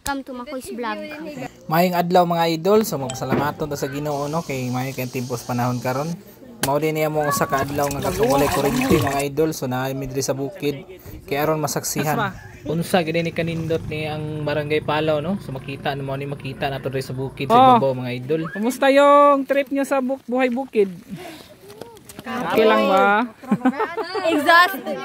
welcome to Makoy's Vlog. Mayong adlaw mga idol, so magpasalamaton ta sa Ginoo no kay mayo kay timpos panahon karon. Mao din niya mo usa ka adlaw nga katong walay kuryente mga idol, so naay mi diri sa bukid kay aron masaksihan. Unsa gid ni kanindot ni ang Barangay Palaw no, so makita mo ni makita nato diri sa bukid sa ibabaw mga idol. Kumusta yung trip niyo sa buhay bukid? Okay lang ba? Exhausted.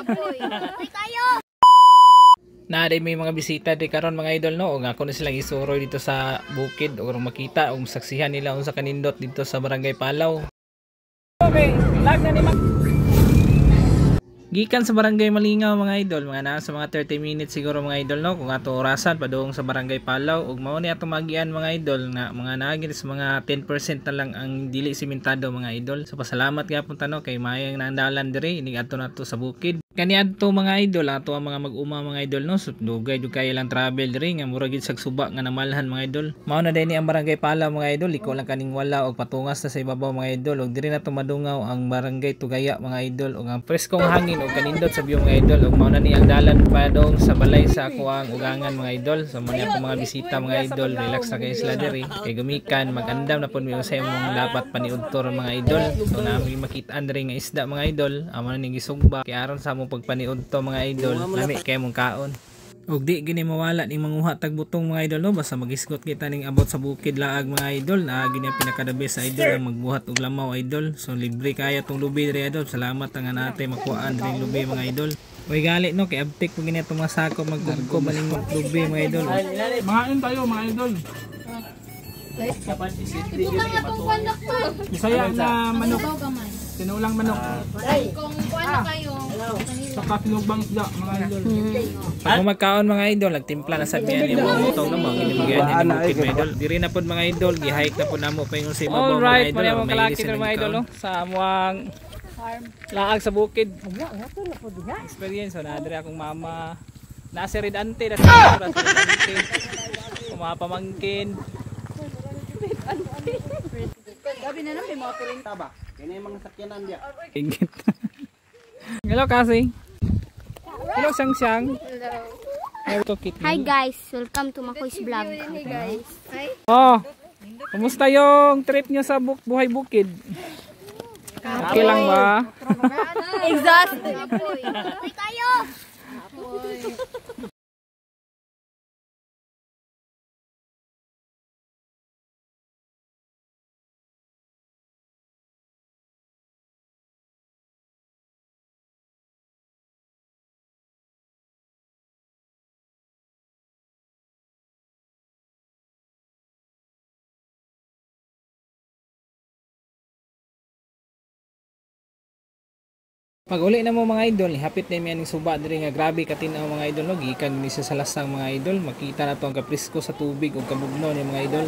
Na may mga bisita di karon mga idol no, og ako na silang isuroy dito sa bukid og makita og masaksihan nila unsa kanindot dito sa Barangay Palaw. Okay, lag na ni Gikan sa Barangay Malingaw mga idol, mga nasa mga 30 minutes siguro mga idol no, kung ato orasan padung sa Barangay Palaw ug mao ni ato magian mga idol na mga naagin sa mga 10% na lang ang dili simentado mga idol. So pasalamat gyapon ta no kay mayang naandalan diri inig adto nato sa bukid. Kani adto mga idol ato ang mga mag-uma mga idol no, so dugay jud kay lang travel diri nga mura gid sag suba nga namalhan mga idol. Mao na dinhi ang Barangay Palaw mga idol, liko lang kaning wala og patungas na sa ibabaw mga idol ug diri na to madungaw ang Barangay Tugaya mga idol ug ang preskong hangin ug kanindot sa view mga idol ug mao na ni ang dalan padong sa balay sa kuang ugangan mga idol. So mo ni ako mga bisita mga idol, relax na kay sila diri kay gumikan mag-andam na pud mi sa imong dapat paniudtor mga idol. So nami makita-an diri nga isda mga idol, amo na ni gisugba kay aron sa among pagpaniudto mga idol lami kay mong kaon. Og di gini mawala ning manguha tag butong mga idol no, basta magisgot kita ning abot sa bukid laag mga idol. Na gini ang pinaka-the best idol ang magbuhat og lamaw idol. So libre kaya tong lubi diri idol. Salamat nga natay makuhaan diri lubi mga idol. Oy gali no kay abtik po gini itong mga sako magkugko maling lubi mga idol. Mahain tayo mga idol. Bisaya na manok. Tinulang manok. Kung ano kayo, Saka tinugbang isda mga idol. Pag magkaon mga idol, nagtimpla na sa miyan yung mga butong na mga ginimigyan yung bukid mga idol. Diri na po mga idol, gihike na po namo pa yung sa ibabaw mga idol. Alright, mga kalaki na mga idol no? Sa amuang laag sa bukid. Experience, so nadiri akong mama. Nasa red ante, nasa red ante. Kumapamangkin. gabi na naman mga kuryente ba? Kaya yung mga sakyanan dia. Ingit. Hello kasi. Hello Sang Sang. Hello. Hi guys, welcome to Makoy's Vlog. Hi guys. Oh, kumusta yung trip niyo sa buhay bukid? Okay lang ba? Exhausted. Kayo. Pag uli na mo mga idol, hapit na yung suba diri nga grabe katinaw mga idol no, gikan ni sa lasang mga idol, makita na to ang kaprisko sa tubig ug kabugno ni mga idol.